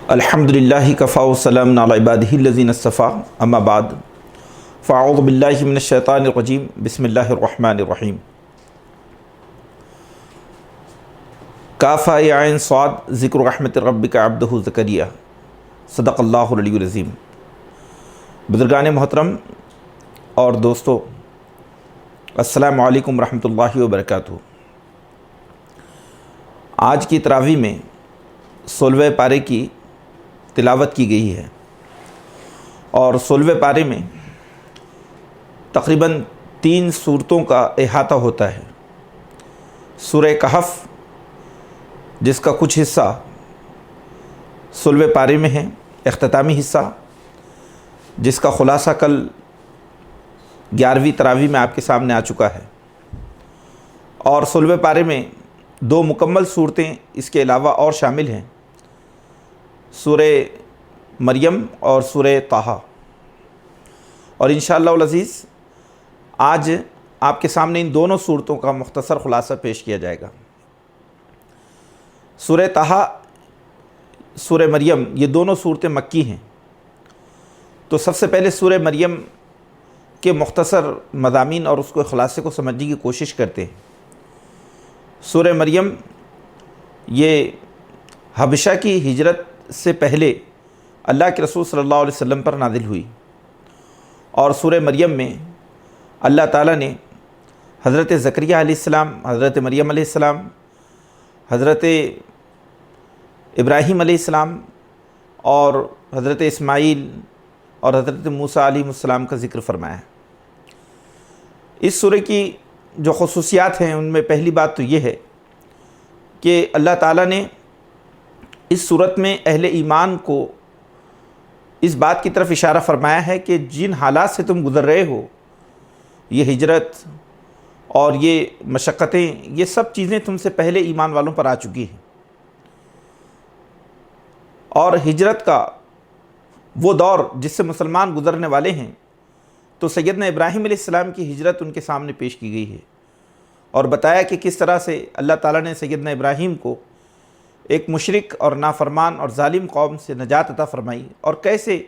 الحمدللہ کفا وسلام علی عبادہ الذین اصطفیٰ اما بعد فاعوذ باللہ من الشیطان الرجیم بسم اللہ الرحمن الرحیم کاف یا عین صاد ذکر رحمت ربک عبدہ زکریا صدق اللہ العلی العظیم۔ بزرگان محترم اور دوستو، السلام علیکم ورحمۃ اللہ وبرکاتہ۔ آج کی تراویح میں 16ویں پارے کی تلاوت کی گئی ہے اور 16ویں پارے میں تقریباً 3 سورتوں کا احاطہ ہوتا ہے۔ سورہ کہف جس کا کچھ حصہ 16ویں پارے میں ہے، اختتامی حصہ جس کا خلاصہ کل 11ویں تراویح میں آپ کے سامنے آ چکا ہے، اور 16ویں پارے میں 2 مکمل صورتیں اس کے علاوہ اور شامل ہیں، سورہ مریم اور سورہ طٰہٰ۔ اور انشاءاللہ العزیز آج آپ کے سامنے ان دونوں صورتوں کا مختصر خلاصہ پیش کیا جائے گا۔ سورہ طٰہٰ، سورہ مریم، یہ دونوں صورتیں مکی ہیں، تو سب سے پہلے سورہ مریم کے مختصر مضامین اور اس کو خلاصے کو سمجھنے کی کوشش کرتے ہیں۔ سورہ مریم یہ حبشہ کی ہجرت سے پہلے اللہ کے رسول صلی اللہ علیہ وسلم پر نازل ہوئی، اور سورہ مریم میں اللہ تعالیٰ نے حضرت زکریہ علیہ السلام، حضرت مریم علیہ السلام، حضرت ابراہیم علیہ السلام اور حضرت اسماعیل اور حضرت موسیٰ علیہ السلام کا ذکر فرمایا ہے۔ اس سورہ کی جو خصوصیات ہیں ان میں پہلی بات تو یہ ہے کہ اللہ تعالیٰ نے اس صورت میں اہل ایمان کو اس بات کی طرف اشارہ فرمایا ہے کہ جن حالات سے تم گزر رہے ہو، یہ ہجرت اور یہ مشقتیں، یہ سب چیزیں تم سے پہلے ایمان والوں پر آ چکی ہیں، اور ہجرت کا وہ دور جس سے مسلمان گزرنے والے ہیں، تو سیدنا ابراہیم علیہ السلام کی ہجرت ان کے سامنے پیش کی گئی ہے، اور بتایا کہ کس طرح سے اللہ تعالیٰ نے سیدنا ابراہیم کو ایک مشرک اور نافرمان اور ظالم قوم سے نجات عطا فرمائی، اور کیسے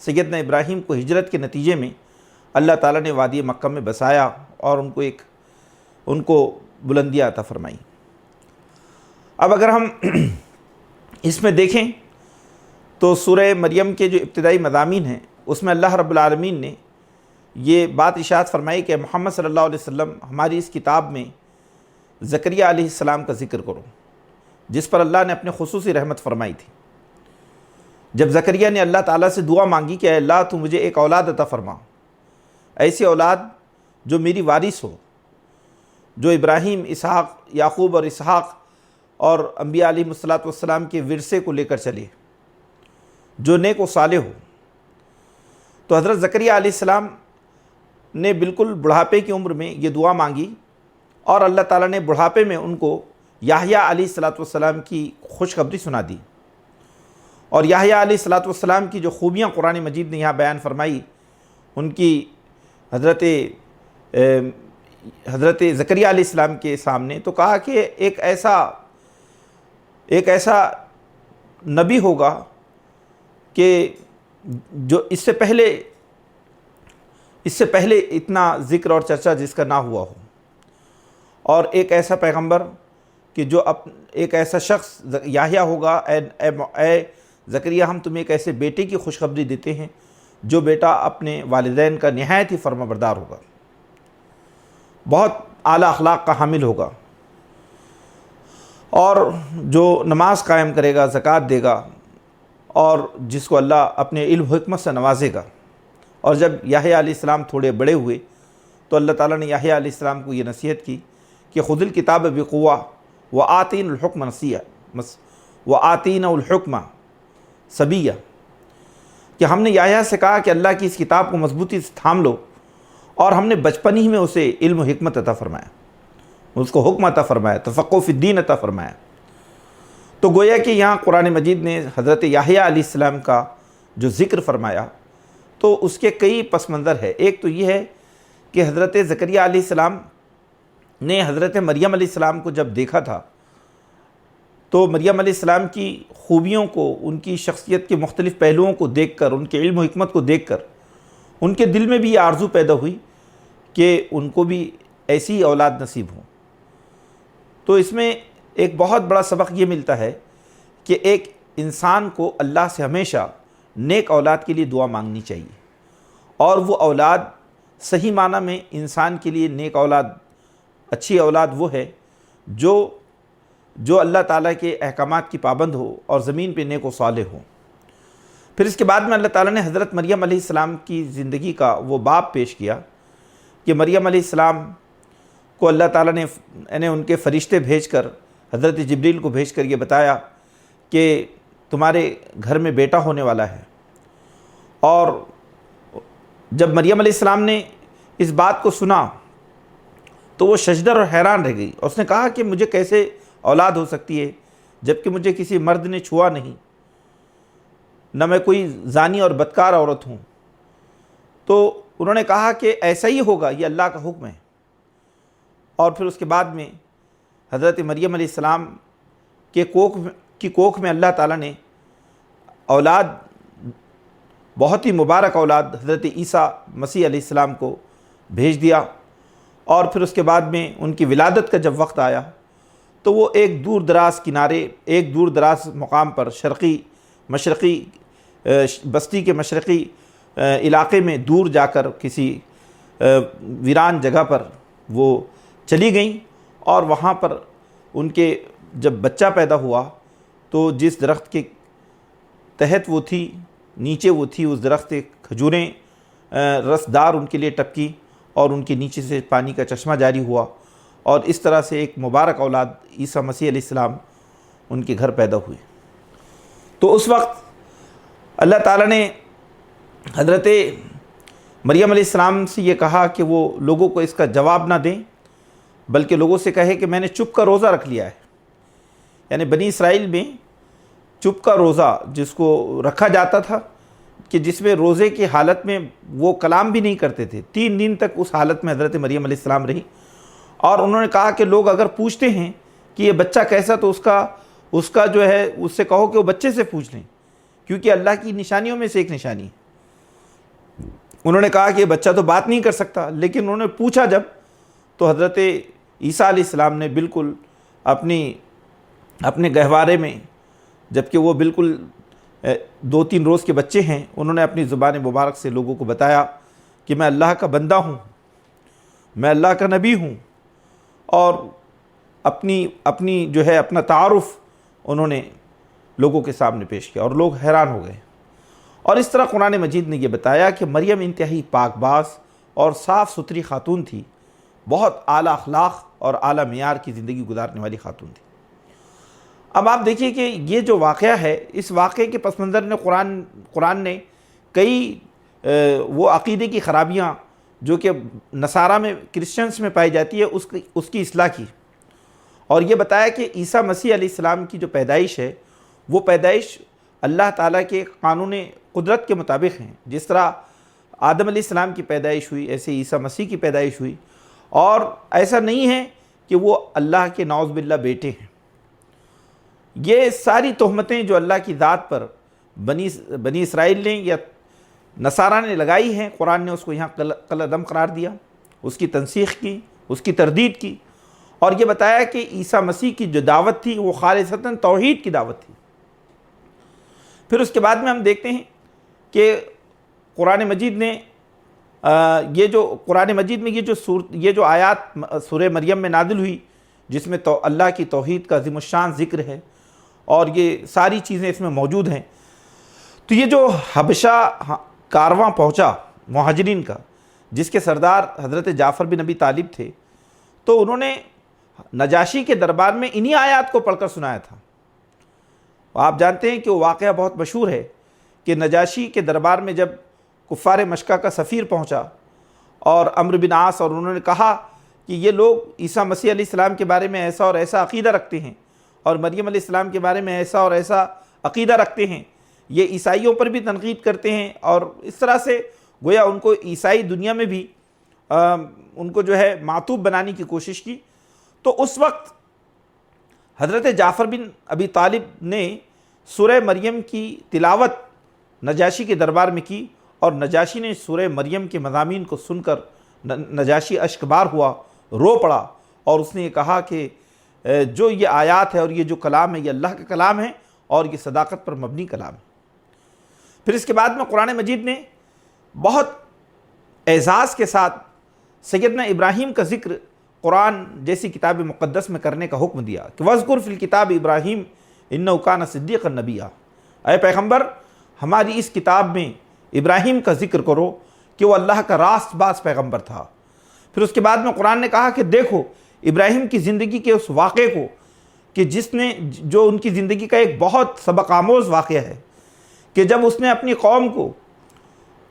سیدنا ابراہیم کو ہجرت کے نتیجے میں اللہ تعالیٰ نے وادی مکہ میں بسایا اور ان کو بلندیاں عطا فرمائی۔ اب اگر ہم اس میں دیکھیں تو سورہ مریم کے جو ابتدائی مضامین ہیں اس میں اللہ رب العالمین نے یہ بات ارشاد فرمائی کہ محمد صلی اللہ علیہ وسلم ہماری اس کتاب میں زکریہ علیہ السلام کا ذکر کرو، جس پر اللہ نے اپنے خصوصی رحمت فرمائی تھی۔ جب زکریہ نے اللہ تعالیٰ سے دعا مانگی کہ اے اللہ تو مجھے ایک اولاد عطا فرما، ایسی اولاد جو میری وارث ہو، جو ابراہیم، اسحاق، یعقوب اور اسحاق اور انبیاء علیہ السلام کے ورثے کو لے کر چلے، جو نیک و صالح ہو۔ تو حضرت زکریہ علیہ السلام نے بالکل بڑھاپے کی عمر میں یہ دعا مانگی، اور اللہ تعالیٰ نے بڑھاپے میں ان کو یحییٰ علیہ السلام کی خوشخبری سنا دی، اور یحییٰ علیہ السلام کی جو خوبیاں قرآن مجید نے یہاں بیان فرمائی، ان کی حضرت زکریہ علیہ السلام کے سامنے تو کہا کہ ایک ایسا نبی ہوگا کہ جو اس سے پہلے اتنا ذکر اور چرچا جس کا نہ ہوا ہو، اور ایک ایسا پیغمبر کہ جو ایک ایسا شخص یحییٰ ہوگا، اے زکریا ہم تمہیں ایک ایسے بیٹے کی خوشخبری دیتے ہیں جو بیٹا اپنے والدین کا نہایت ہی فرما بردار ہوگا، بہت اعلیٰ اخلاق کا حامل ہوگا، اور جو نماز قائم کرے گا، زکوٰۃ دے گا، اور جس کو اللہ اپنے علم و حکمت سے نوازے گا۔ اور جب یحییٰ علیہ السلام تھوڑے بڑے ہوئے تو اللہ تعالیٰ نے یحییٰ علیہ السلام کو یہ نصیحت کی کہ خذ الکتاب بقوہ وآتینا الحکم الحکم صبیہ، کہ ہم نے یحییٰ سے کہا کہ اللہ کی اس کتاب کو مضبوطی سے تھام لو، اور ہم نے بچپن ہی میں اسے علم و حکمت عطا فرمایا، اس کو حکم عطا فرمایا، تفقہ فی الدین عطا فرمایا۔ تو گویا کہ یہاں قرآن مجید نے حضرت یحییٰ علیہ السلام کا جو ذکر فرمایا تو اس کے کئی پس منظر ہے۔ ایک تو یہ ہے کہ حضرت زکریہ علیہ السلام نے حضرت مریم علیہ السلام کو جب دیکھا تھا تو مریم علیہ السلام کی خوبیوں کو، ان کی شخصیت کے مختلف پہلوؤں کو دیکھ کر، ان کے علم و حکمت کو دیکھ کر ان کے دل میں بھی یہ آرزو پیدا ہوئی کہ ان کو بھی ایسی اولاد نصیب ہوں۔ تو اس میں ایک بہت بڑا سبق یہ ملتا ہے کہ ایک انسان کو اللہ سے ہمیشہ نیک اولاد کے لیے دعا مانگنی چاہیے، اور وہ اولاد صحیح معنی میں انسان کے لیے نیک اولاد، اچھی اولاد وہ ہے جو اللہ تعالیٰ کے احکامات کی پابند ہو اور زمین پہ نیک و صالح ہو۔ پھر اس کے بعد میں اللہ تعالیٰ نے حضرت مریم علیہ السلام کی زندگی کا وہ باب پیش کیا کہ مریم علیہ السلام کو اللہ تعالیٰ نے ان کے فرشتے بھیج کر، حضرت جبریل کو بھیج کر یہ بتایا کہ تمہارے گھر میں بیٹا ہونے والا ہے۔ اور جب مریم علیہ السلام نے اس بات کو سنا تو وہ ششدر اور حیران رہ گئی، اور اس نے کہا کہ مجھے کیسے اولاد ہو سکتی ہے جبکہ مجھے کسی مرد نے چھوا نہیں، نہ میں کوئی زانی اور بدکار عورت ہوں۔ تو انہوں نے کہا کہ ایسا ہی ہوگا، یہ اللہ کا حکم ہے۔ اور پھر اس کے بعد میں حضرت مریم علیہ السلام کے کوکھ میں اللہ تعالیٰ نے اولاد، بہت ہی مبارک اولاد حضرت عیسیٰ مسیح علیہ السلام کو بھیج دیا۔ اور پھر اس کے بعد میں ان کی ولادت کا جب وقت آیا تو وہ ایک دور دراز کنارے، ایک دور دراز مقام پر، مشرقی بستی کے مشرقی علاقے میں دور جا کر کسی ویران جگہ پر وہ چلی گئیں، اور وہاں پر ان کے جب بچہ پیدا ہوا تو جس درخت کے تحت وہ تھی، نیچے وہ تھی، اس درخت سے کھجوریں رسدار ان کے لیے ٹپکی، اور ان کے نیچے سے پانی کا چشمہ جاری ہوا، اور اس طرح سے ایک مبارک اولاد عیسیٰ مسیح علیہ السلام ان کے گھر پیدا ہوئے۔ تو اس وقت اللہ تعالیٰ نے حضرت مریم علیہ السلام سے یہ کہا کہ وہ لوگوں کو اس کا جواب نہ دیں، بلکہ لوگوں سے کہے کہ میں نے چپ کا روزہ رکھ لیا ہے۔ یعنی بنی اسرائیل میں چپ کا روزہ جس کو رکھا جاتا تھا، کہ جس میں روزے کی حالت میں وہ کلام بھی نہیں کرتے تھے، 3 دن تک اس حالت میں حضرت مریم علیہ السلام رہی۔ اور انہوں نے کہا کہ لوگ اگر پوچھتے ہیں کہ یہ بچہ کیسا، تو اس کا جو ہے اس سے کہو کہ وہ بچے سے پوچھ لیں، کیونکہ اللہ کی نشانیوں میں سے ایک نشانی ہے۔ انہوں نے کہا کہ یہ بچہ تو بات نہیں کر سکتا، لیکن انہوں نے پوچھا جب، تو حضرت عیسیٰ علیہ السلام نے بالکل اپنے گہوارے میں، جبکہ وہ بالکل 2-3 روز کے بچے ہیں، انہوں نے اپنی زبان مبارک سے لوگوں کو بتایا کہ میں اللہ کا بندہ ہوں، میں اللہ کا نبی ہوں، اور اپنی جو ہے اپنا تعارف انہوں نے لوگوں کے سامنے پیش کیا، اور لوگ حیران ہو گئے۔ اور اس طرح قرآن مجید نے یہ بتایا کہ مریم انتہائی پاک باز اور صاف ستھری خاتون تھی، بہت اعلیٰ اخلاق اور اعلیٰ معیار کی زندگی گزارنے والی خاتون تھی۔ اب آپ دیکھیے کہ یہ جو واقعہ ہے، اس واقعے کے پس منظر میں قرآن نے کئی وہ عقیدے کی خرابیاں جو کہ نصارہ میں، کرسچنس میں پائی جاتی ہے، اس کی اصلاح کی، اور یہ بتایا کہ عیسیٰ مسیح علیہ السلام کی جو پیدائش ہے، وہ پیدائش اللہ تعالیٰ کے قانون قدرت کے مطابق ہیں۔ جس طرح آدم علیہ السلام کی پیدائش ہوئی، ایسے عیسیٰ مسیح کی پیدائش ہوئی، اور ایسا نہیں ہے کہ وہ اللہ کے نعوذ باللہ بیٹے ہیں۔ یہ ساری تہمتیں جو اللہ کی ذات پر بنی اسرائیل نے یا نصارہ نے لگائی ہیں، قرآن نے اس کو یہاں قلعدم قرار دیا، اس کی تنسیخ کی، اس کی تردید کی، اور یہ بتایا کہ عیسیٰ مسیح کی جو دعوت تھی وہ خالصتاً توحید کی دعوت تھی۔ پھر اس کے بعد میں ہم دیکھتے ہیں کہ قرآن مجید میں یہ جو آیات سورہ مریم میں نازل ہوئی، جس میں تو اللہ کی توحید کا عظیم الشان ذکر ہے، اور یہ ساری چیزیں اس میں موجود ہیں۔ تو یہ جو حبشہ کارواں پہنچا مہاجرین کا، جس کے سردار حضرت جعفر بن ابی طالب تھے، تو انہوں نے نجاشی کے دربار میں انہی آیات کو پڑھ کر سنایا تھا۔ آپ جانتے ہیں کہ وہ واقعہ بہت مشہور ہے کہ نجاشی کے دربار میں جب کفار مشکہ کا سفیر پہنچا اور عمرو بن عاص، اور انہوں نے کہا کہ یہ لوگ عیسیٰ مسیح علیہ السلام کے بارے میں ایسا اور ایسا عقیدہ رکھتے ہیں، اور مریم علیہ السلام کے بارے میں ایسا اور ایسا عقیدہ رکھتے ہیں، یہ عیسائیوں پر بھی تنقید کرتے ہیں، اور اس طرح سے گویا ان کو عیسائی دنیا میں بھی ان کو جو ہے معطوب بنانے کی کوشش کی۔ تو اس وقت حضرت جعفر بن ابی طالب نے سورہ مریم کی تلاوت نجاشی کے دربار میں کی، اور نجاشی نے سورہ مریم کے مضامین کو سن کر نجاشی اشکبار ہوا، رو پڑا، اور اس نے یہ کہا کہ جو یہ آیات ہے اور یہ جو کلام ہے یہ اللہ کا کلام ہے اور یہ صداقت پر مبنی کلام ہے۔ پھر اس کے بعد میں قرآن مجید نے بہت اعزاز کے ساتھ سیدنا ابراہیم کا ذکر قرآن جیسی کتاب مقدس میں کرنے کا حکم دیا کہ وَاذْكُرْ فِي الْكِتَابِ ابراہیم إِنَّهُ كَانَ صِدِّيقًا نَبِيًّا، اے پیغمبر ہماری اس کتاب میں ابراہیم کا ذکر کرو کہ وہ اللہ کا راست باز پیغمبر تھا۔ پھر اس کے بعد میں قرآن نے کہا کہ دیکھو ابراہیم کی زندگی کے اس واقعے کو کہ جو ان کی زندگی کا ایک بہت سبق آموز واقعہ ہے کہ جب اس نے اپنی قوم کو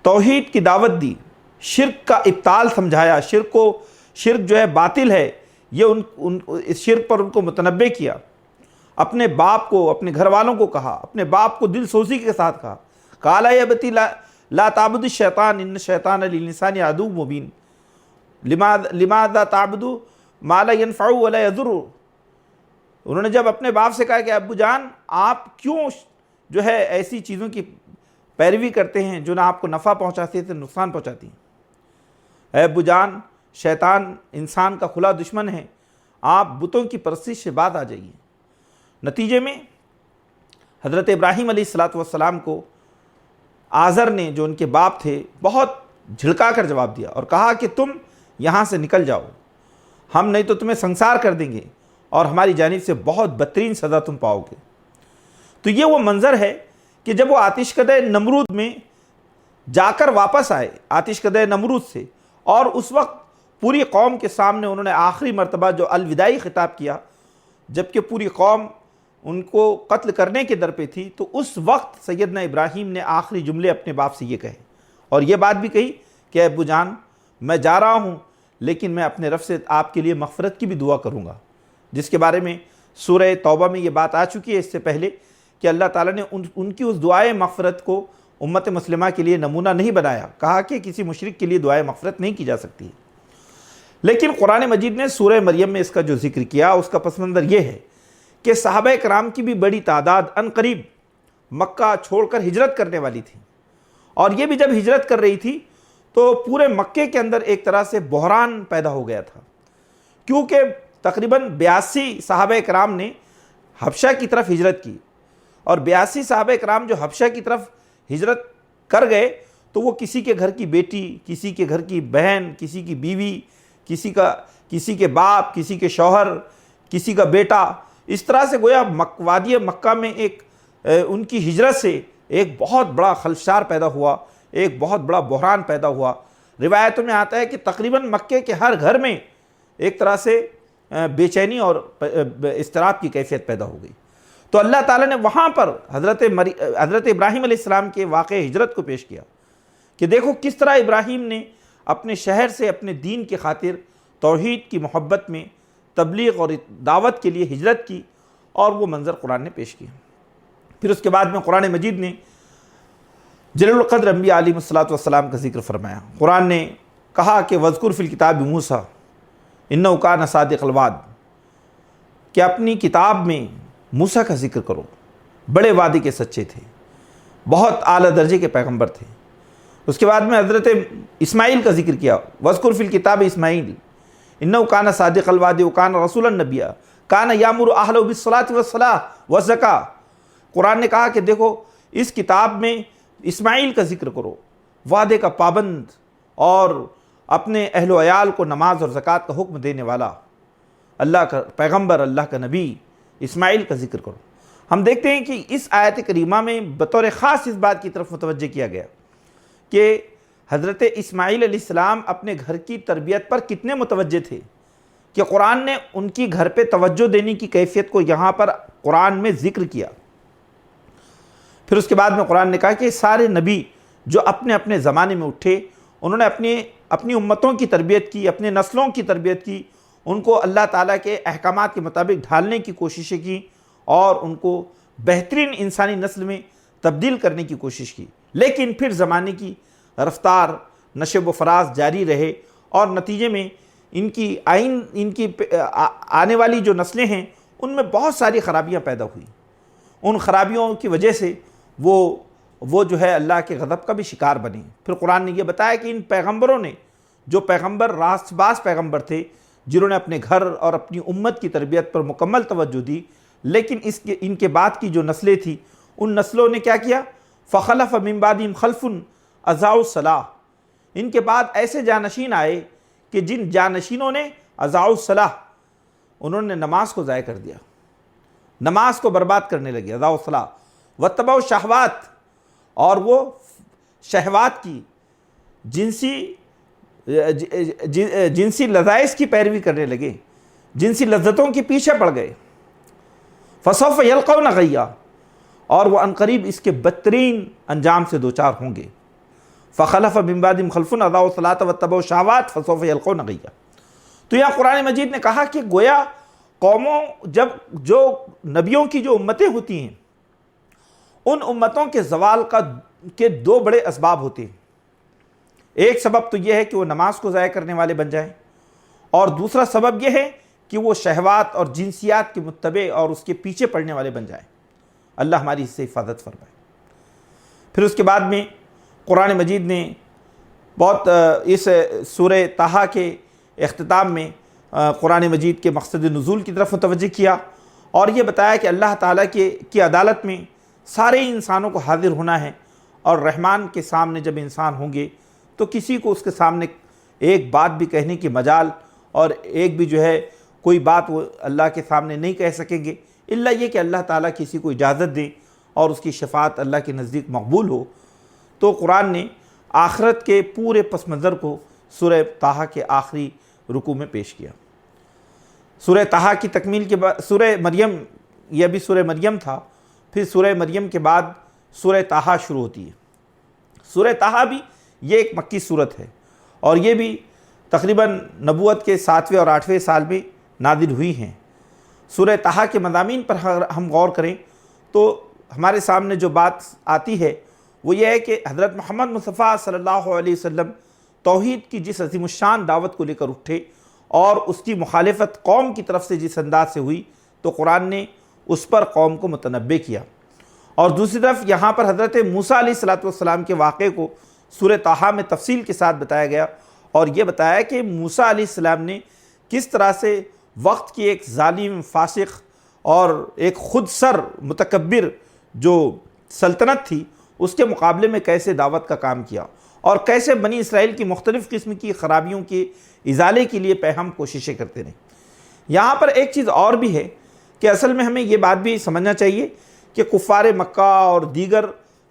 توحید کی دعوت دی، شرک کا ابطال سمجھایا، شرک جو ہے باطل ہے، یہ اس شرک پر ان کو متنبع کیا، اپنے باپ کو، اپنے گھر والوں کو کہا، اپنے باپ کو دل سوزی کے ساتھ کہا، قال یا ابتی لا تعبد الشیطان ان الشیطان للانسان عدو مبین لماذا تعبد ما لا ينفع ولا يضر۔ انہوں نے جب اپنے باپ سے کہا کہ ابو جان آپ کیوں جو ہے ایسی چیزوں کی پیروی کرتے ہیں جو نہ آپ کو نفع پہنچاتی ہیں نقصان پہنچاتی ہیں، اے ابو جان شیطان انسان کا کھلا دشمن ہے، آپ بتوں کی پرستش سے بعد آ جائیے۔ نتیجے میں حضرت ابراہیم علیہ السلام کو آزر نے جو ان کے باپ تھے بہت جھڑکا کر جواب دیا اور کہا کہ تم یہاں سے نکل جاؤ، ہم نہیں تو تمہیں سنسار کر دیں گے اور ہماری جانب سے بہت بدترین سزا تم پاؤ گے۔ تو یہ وہ منظر ہے کہ جب وہ آتش کدہ نمرود میں جا کر واپس آئے آتش کدہ نمرود سے، اور اس وقت پوری قوم کے سامنے انہوں نے آخری مرتبہ جو الوداعی خطاب کیا جبکہ پوری قوم ان کو قتل کرنے کے در پہ تھی، تو اس وقت سیدنا ابراہیم نے آخری جملے اپنے باپ سے یہ کہے اور یہ بات بھی کہی کہ ابو جان میں جا رہا ہوں لیکن میں اپنے رب سے آپ کے لیے مغفرت کی بھی دعا کروں گا، جس کے بارے میں سورہ توبہ میں یہ بات آ چکی ہے اس سے پہلے کہ اللہ تعالیٰ نے ان کی اس دعائے مغفرت کو امت مسلمہ کے لیے نمونہ نہیں بنایا، کہا کہ کسی مشرک کے لیے دعائے مغفرت نہیں کی جا سکتی۔ لیکن قرآن مجید نے سورہ مریم میں اس کا جو ذکر کیا اس کا پس منظر یہ ہے کہ صحابہ کرام کی بھی بڑی تعداد عنقریب مکہ چھوڑ کر ہجرت کرنے والی تھی، اور یہ بھی جب ہجرت کر رہی تھی تو پورے مکے کے اندر ایک طرح سے بحران پیدا ہو گیا تھا، کیونکہ تقریباً 82 صحابہ کرام نے حبشہ کی طرف ہجرت کی، اور 82 صحابہ کرام جو حبشہ کی طرف ہجرت کر گئے تو وہ کسی کے گھر کی بیٹی، کسی کے گھر کی بہن، کسی کی بیوی، کسی کے باپ، کسی کے شوہر، کسی کا بیٹا، اس طرح سے گویا وادی مکہ میں ان کی ہجرت سے ایک بہت بڑا خلفشار پیدا ہوا، ایک بہت بڑا بحران پیدا ہوا۔ روایتوں میں آتا ہے کہ تقریباً مکے کے ہر گھر میں ایک طرح سے بے چینی اور اضطراب کی کیفیت پیدا ہو گئی۔ تو اللہ تعالیٰ نے وہاں پر حضرت ابراہیم علیہ السلام کے واقع ہجرت کو پیش کیا کہ دیکھو کس طرح ابراہیم نے اپنے شہر سے اپنے دین کی خاطر توحید کی محبت میں تبلیغ اور دعوت کے لیے ہجرت کی، اور وہ منظر قرآن نے پیش کیا۔ پھر اس کے بعد میں قرآن مجید نے جلیل القدر انبیاء علیہ السلام کا ذکر فرمایا۔ قرآن نے کہا کہ وَاذْكُرْ فِي الْكِتَابِ موسیٰ إِنَّهُ كَانَ صَادِقَ الْوَعْدِ، کہ اپنی کتاب میں موسیٰ کا ذکر کرو، بڑے وعدے کے سچے تھے، بہت اعلیٰ درجے کے پیغمبر تھے۔ اس کے بعد میں حضرت اسماعیل کا ذکر کیا، وَاذْكُرْ فِي الْكِتَابِ إِسْمَاعِيلَ إِنَّهُ كَانَ صَادِقَ الْوَعْدِ وَكَانَ رَسُولًا نَبِيًّا كَانَ يَأْمُرُ أَهْلَهُ بِالصَّلَاةِ وَالصَّلَاةِ وَالزَّكَاةِ۔ قرآن نے کہا کہ دیکھو اس کتاب میں اسماعیل کا ذکر کرو، وعدے کا پابند اور اپنے اہل و عیال کو نماز اور زکوٰۃ کا حکم دینے والا اللہ کا پیغمبر، اللہ کا نبی اسماعیل کا ذکر کرو۔ ہم دیکھتے ہیں کہ اس آیت کریمہ میں بطور خاص اس بات کی طرف متوجہ کیا گیا کہ حضرت اسماعیل علیہ السلام اپنے گھر کی تربیت پر کتنے متوجہ تھے کہ قرآن نے ان کی گھر پہ توجہ دینے کی کیفیت کو یہاں پر قرآن میں ذکر کیا۔ پھر اس کے بعد میں قرآن نے کہا کہ سارے نبی جو اپنے اپنے زمانے میں اٹھے انہوں نے اپنی امتوں کی تربیت کی، اپنے نسلوں کی تربیت کی، ان کو اللہ تعالیٰ کے احکامات کے مطابق ڈھالنے کی کوششیں کی اور ان کو بہترین انسانی نسل میں تبدیل کرنے کی کوشش کی۔ لیکن پھر زمانے کی رفتار نشو و فراز جاری رہے اور نتیجے میں ان کی آنے والی جو نسلیں ہیں ان میں بہت ساری خرابیاں پیدا ہوئی. ان خرابیوں کی وجہ سے وہ جو ہے اللہ کے غضب کا بھی شکار بنے. پھر قرآن نے یہ بتایا کہ ان پیغمبروں نے، جو پیغمبر راست باز پیغمبر تھے، جنہوں نے اپنے گھر اور اپنی امت کی تربیت پر مکمل توجہ دی، لیکن ان کے بعد کی جو نسلیں تھیں، ان نسلوں نے کیا کیا؟ فخلف من بعدہم خلف اضاعوا الصلاۃ. ان کے بعد ایسے جانشین آئے کہ جن جانشینوں نے اضاعوا الصلاۃ، انہوں نے نماز کو ضائع کر دیا، نماز کو برباد کرنے لگے. اضاعوا الصلاۃ واتبعوا الشہوات، اور وہ شہوات کی جنسی لذائذ کی پیروی کرنے لگے، جنسی لذتوں کے پیچھے پڑ گئے. فسوف یلقون غیا، اور وہ عنقریب اس کے بدترین انجام سے دوچار ہوں گے. فخلف من بعدہم خلف اضاعوا الصلاۃ واتبعوا الشہوات فسوف یلقون غیا. تو یہاں قرآن مجید نے کہا کہ گویا قوموں، جب جو نبیوں کی جو امتیں ہوتی ہیں، ان امتوں کے زوال کے دو بڑے اسباب ہوتے ہیں. ایک سبب تو یہ ہے کہ وہ نماز کو ضائع کرنے والے بن جائیں، اور دوسرا سبب یہ ہے کہ وہ شہوات اور جنسیات کے متبع اور اس کے پیچھے پڑنے والے بن جائیں. اللہ ہماری اس سے حفاظت فرمائے. پھر اس کے بعد میں قرآن مجید نے بہت اس سورہ طٰہٰ کے اختتام میں قرآن مجید کے مقصد نزول کی طرف متوجہ کیا، اور یہ بتایا کہ اللہ تعالیٰ کی عدالت میں سارے انسانوں کو حاضر ہونا ہے، اور رحمان کے سامنے جب انسان ہوں گے تو کسی کو اس کے سامنے ایک بات بھی کہنے کی مجال اور ایک بھی جو ہے کوئی بات وہ اللہ کے سامنے نہیں کہہ سکیں گے، الا یہ کہ اللہ تعالیٰ کسی کو اجازت دیں اور اس کی شفاعت اللہ کے نزدیک مقبول ہو. تو قرآن نے آخرت کے پورے پس منظر کو سورہ طٰہٰ کے آخری رکوع میں پیش کیا. سورہ طٰہٰ کی تکمیل کے بعد سورہ مریم، یہ بھی سورہ مریم تھا، پھر سورہ مریم کے بعد سورہ طٰہٰ شروع ہوتی ہے. سورہ طٰہٰ بھی یہ ایک مکی صورت ہے، اور یہ بھی تقریباً نبوت کے 7ویں اور 8ویں سال میں نازل ہوئی ہیں. سورہ طٰہٰ کے مضامین پر ہم غور کریں تو ہمارے سامنے جو بات آتی ہے وہ یہ ہے کہ حضرت محمد مصطفیٰ صلی اللہ علیہ وسلم توحید کی جس عظیم الشان دعوت کو لے کر اٹھے، اور اس کی مخالفت قوم کی طرف سے جس انداز سے ہوئی، تو قرآن نے اس پر قوم کو متنبع کیا. اور دوسری طرف یہاں پر حضرت موسیٰ علیہ السلام کے واقعے کو سورہ طٰہٰ میں تفصیل کے ساتھ بتایا گیا، اور یہ بتایا کہ موسیٰ علیہ السلام نے کس طرح سے وقت کی ایک ظالم، فاسق اور ایک خود سر متکبر جو سلطنت تھی، اس کے مقابلے میں کیسے دعوت کا کام کیا، اور کیسے بنی اسرائیل کی مختلف قسم کی خرابیوں کے ازالے کے لیے پہم کوششیں کرتے رہے. یہاں پر ایک چیز اور بھی ہے کہ اصل میں ہمیں یہ بات بھی سمجھنا چاہیے کہ کفار مکہ اور دیگر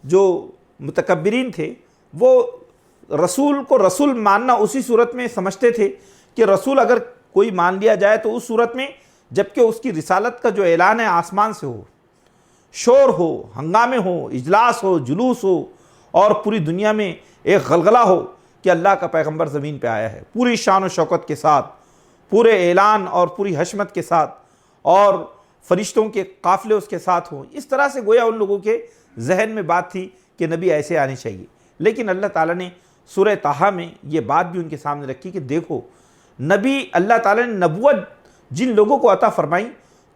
جو متکبرین تھے، وہ رسول کو رسول ماننا اسی صورت میں سمجھتے تھے کہ رسول اگر کوئی مان لیا جائے تو اس صورت میں جبکہ اس کی رسالت کا جو اعلان ہے آسمان سے ہو، شور ہو، ہنگامے ہو، اجلاس ہو، جلوس ہو، اور پوری دنیا میں ایک غلغلہ ہو کہ اللہ کا پیغمبر زمین پہ آیا ہے، پوری شان و شوکت کے ساتھ، پورے اعلان اور پوری حشمت کے ساتھ، اور فرشتوں کے قافلے اس کے ساتھ ہوں. اس طرح سے گویا ان لوگوں کے ذہن میں بات تھی کہ نبی ایسے آنے چاہیے. لیکن اللہ تعالیٰ نے سورہ طٰہٰ میں یہ بات بھی ان کے سامنے رکھی کہ دیکھو نبی، اللہ تعالیٰ نے نبوت جن لوگوں کو عطا فرمائی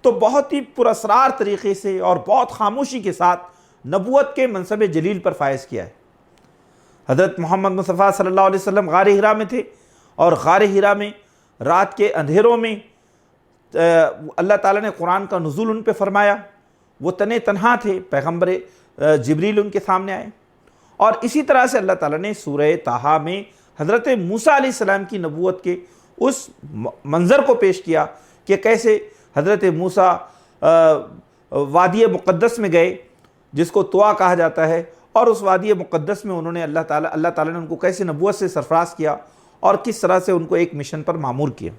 تو بہت ہی پراسرار طریقے سے اور بہت خاموشی کے ساتھ نبوت کے منصب جلیل پر فائز کیا ہے. حضرت محمد مصطفیٰ صلی اللہ علیہ وسلم غار حرا میں تھے، اور غار حرا میں رات کے اندھیروں میں اللہ تعالیٰ نے قرآن کا نزول ان پہ فرمایا. وہ تنہا تھے، پیغمبر جبریل ان کے سامنے آئے. اور اسی طرح سے اللہ تعالیٰ نے سورہ طٰہٰ میں حضرت موسیٰ علیہ السلام کی نبوت کے اس منظر کو پیش کیا کہ کیسے حضرت موسیٰ وادی مقدس میں گئے، جس کو طوا کہا جاتا ہے، اور اس وادی مقدس میں انہوں نے اللہ تعالیٰ نے ان کو کیسے نبوت سے سرفراز کیا اور کس طرح سے ان کو ایک مشن پر مامور کیا.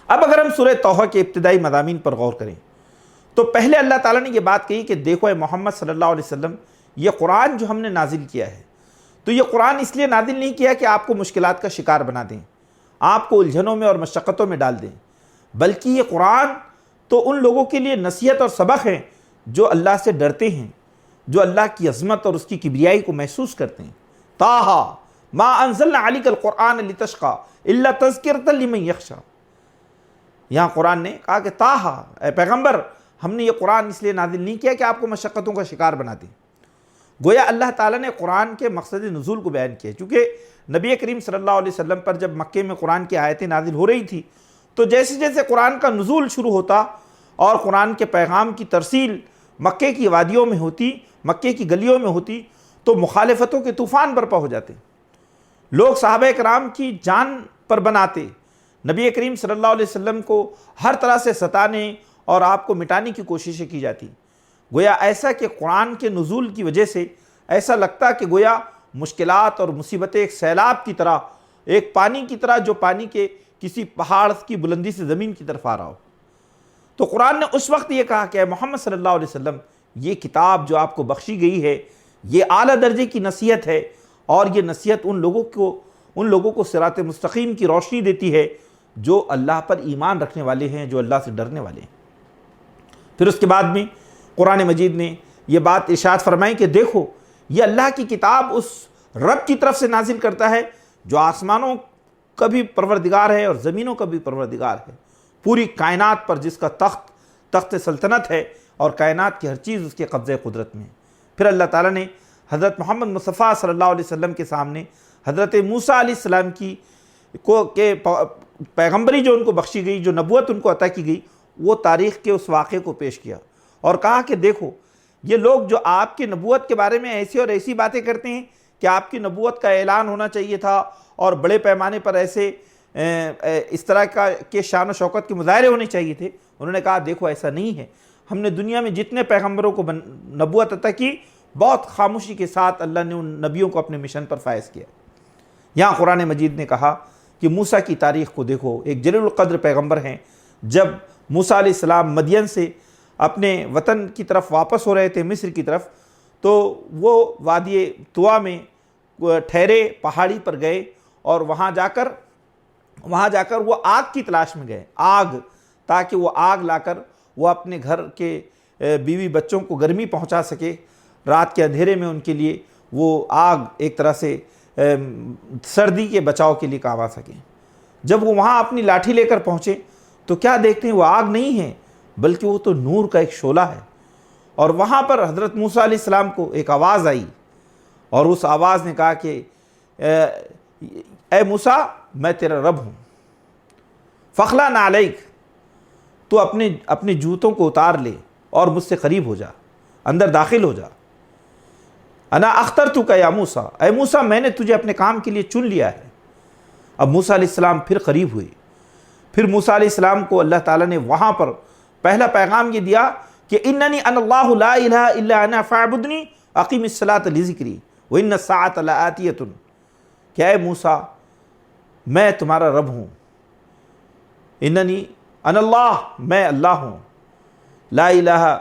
اب اگر ہم سورہ طٰہٰ کے ابتدائی مضامین پر غور کریں تو پہلے اللہ تعالیٰ نے یہ بات کہی کہ دیکھو اے محمد صلی اللہ علیہ وسلم، یہ قرآن جو ہم نے نازل کیا ہے تو یہ قرآن اس لیے نازل نہیں کیا کہ آپ کو مشکلات کا شکار بنا دیں، آپ کو الجھنوں میں اور مشقتوں میں ڈال دیں، بلکہ یہ قرآن تو ان لوگوں کے لیے نصیحت اور سبق ہے جو اللہ سے ڈرتے ہیں، جو اللہ کی عظمت اور اس کی کبریائی کو محسوس کرتے ہیں. طٰہٰ ما انزلنا علیک القرآن لتشقی الا تذکرۃ لمن یخشی. یہاں قرآن نے کہا کہ طٰہٰ، اے پیغمبر، ہم نے یہ قرآن اس لیے نازل نہیں کیا کہ آپ کو مشقتوں کا شکار بنا دیں۔ گویا اللہ تعالیٰ نے قرآن کے مقصد نزول کو بیان کیا، چونکہ نبی کریم صلی اللہ علیہ وسلم پر جب مکے میں قرآن کی آیتیں نازل ہو رہی تھی تو جیسے جیسے قرآن کا نزول شروع ہوتا اور قرآن کے پیغام کی ترسیل مکے کی وادیوں میں ہوتی، مکے کی گلیوں میں ہوتی، تو مخالفتوں کے طوفان برپا ہو جاتے، لوگ صحابہ کرام کی جان پر بناتے، نبی کریم صلی اللہ علیہ وسلم کو ہر طرح سے ستانے اور آپ کو مٹانے کی کوششیں کی جاتی۔ گویا ایسا کہ قرآن کے نزول کی وجہ سے ایسا لگتا کہ گویا مشکلات اور مصیبتیں ایک سیلاب کی طرح، ایک پانی کی طرح جو پانی کے کسی پہاڑ کی بلندی سے زمین کی طرف آ رہا ہو۔ تو قرآن نے اس وقت یہ کہا کہ اے محمد صلی اللہ علیہ وسلم، یہ کتاب جو آپ کو بخشی گئی ہے یہ اعلیٰ درجے کی نصیحت ہے، اور یہ نصیحت ان لوگوں کو صراط مستقیم کی روشنی دیتی ہے جو اللہ پر ایمان رکھنے والے ہیں، جو اللہ سے ڈرنے والے ہیں۔ پھر اس کے بعد میں قرآن مجید نے یہ بات ارشاد فرمائی کہ دیکھو، یہ اللہ کی کتاب اس رب کی طرف سے نازل کرتا ہے جو آسمانوں کا بھی پروردگار ہے اور زمینوں کا بھی پروردگار ہے، پوری کائنات پر جس کا تخت سلطنت ہے اور کائنات کی ہر چیز اس کے قبضہ قدرت میں ہے۔ پھر اللہ تعالیٰ نے حضرت محمد مصطفیٰ صلی اللہ علیہ وسلم کے سامنے حضرت موسیٰ علیہ السلام کی پیغمبری جو ان کو بخشی گئی، جو نبوت ان کو عطا کی گئی، وہ تاریخ کے اس واقعے کو پیش کیا اور کہا کہ دیکھو، یہ لوگ جو آپ کی نبوت کے بارے میں ایسی اور ایسی باتیں کرتے ہیں کہ آپ کی نبوت کا اعلان ہونا چاہیے تھا اور بڑے پیمانے پر ایسے اس طرح کے شان و شوکت کے مظاہرے ہونے چاہیے تھے، انہوں نے کہا دیکھو ایسا نہیں ہے، ہم نے دنیا میں جتنے پیغمبروں کو نبوت عطا کی بہت خاموشی کے ساتھ اللہ نے ان نبیوں کو اپنے مشن پر فائز کیا۔ یہاں قرآن مجید نے کہا کہ موسیٰ کی تاریخ کو دیکھو، ایک جلیل القدر پیغمبر ہیں، جب موسیٰ علیہ السلام مدین سے اپنے وطن کی طرف واپس ہو رہے تھے، مصر کی طرف، تو وہ وادی طوا میں ٹھہرے، پہاڑی پر گئے اور وہاں جا کر وہ آگ کی تلاش میں گئے، آگ، تاکہ وہ آگ لا کر وہ اپنے گھر کے بیوی بچوں کو گرمی پہنچا سکے، رات کے اندھیرے میں ان کے لیے وہ آگ ایک طرح سے سردی کے بچاؤ کے لیے کام آ سکے۔ جب وہ وہاں اپنی لاٹھی لے کر پہنچے تو کیا دیکھتے ہیں، وہ آگ نہیں ہے بلکہ وہ تو نور کا ایک شعلہ ہے، اور وہاں پر حضرت موسیٰ علیہ السلام کو ایک آواز آئی اور اس آواز نے کہا کہ اے موسیٰ، میں تیرا رب ہوں، فخلا نعلیک، تو اپنے جوتوں کو اتار لے اور مجھ سے قریب ہو جا، اندر داخل ہو جا۔ انا اخترتک یا موسیٰ، اے موسیٰ میں نے تجھے اپنے کام کے لیے چن لیا ہے۔ اب موسیٰ علیہ السلام پھر قریب ہوئے، پھر موسیٰ علیہ السلام کو اللہ تعالیٰ نے وہاں پر پہلا پیغام یہ دیا کہ اننی انا اللہ لا الہ الا انا فاعبدنی اقیم الصلاۃ لذکری وان الساعۃ لآتیۃ، کہ اے موسیٰ میں تمہارا رب ہوں، اننی انا اللہ، میں اللہ ہوں، لا الہ،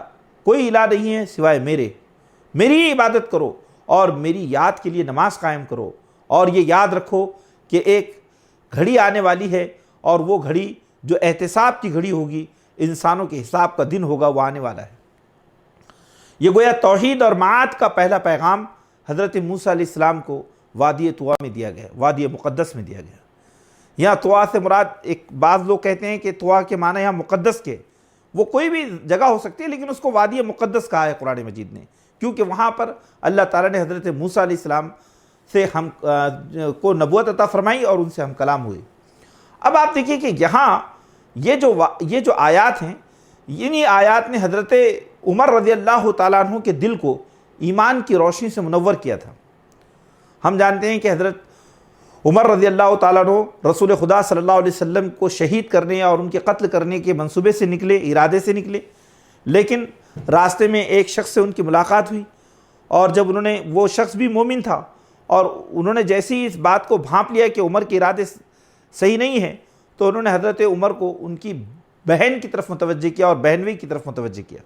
کوئی الہ نہیں ہے سوائے میری ہی عبادت کرو اور میری یاد کے لیے نماز قائم کرو، اور یہ یاد رکھو کہ ایک گھڑی آنے والی ہے اور وہ گھڑی جو احتساب کی گھڑی ہوگی، انسانوں کے حساب کا دن ہوگا، وہ آنے والا ہے۔ یہ گویا توحید اور معاد کا پہلا پیغام حضرت موسیٰ علیہ السلام کو وادی طوا میں دیا گیا، وادی مقدس میں دیا گیا۔ یہاں طوا سے مراد، ایک بعض لوگ کہتے ہیں کہ طوا کے معنی یہاں مقدس کے، وہ کوئی بھی جگہ ہو سکتی ہے لیکن اس کو وادی مقدس کہا ہے قرآن مجید نے، کیونکہ وہاں پر اللہ تعالیٰ نے حضرت موسیٰ علیہ السلام سے ہم کو نبوت عطا فرمائی اور ان سے ہم کلام ہوئے۔ اب آپ دیکھیے کہ یہاں یہ جو آیات ہیں، انہی آیات نے حضرت عمر رضی اللہ تعالیٰ عنہ کے دل کو ایمان کی روشنی سے منور کیا تھا۔ ہم جانتے ہیں کہ حضرت عمر رضی اللہ تعالیٰ عنہ رسول خدا صلی اللہ علیہ وسلم کو شہید کرنے اور ان کے قتل کرنے کے منصوبے سے نکلے، ارادے سے نکلے، لیکن راستے میں ایک شخص سے ان کی ملاقات ہوئی، اور جب وہ شخص بھی مومن تھا اور انہوں نے جیسے ہی اس بات کو بھانپ لیا کہ عمر کے ارادے صحیح نہیں ہیں، تو انہوں نے حضرت عمر کو ان کی بہن کی طرف متوجہ کیا اور بہنوئی کی طرف متوجہ کیا،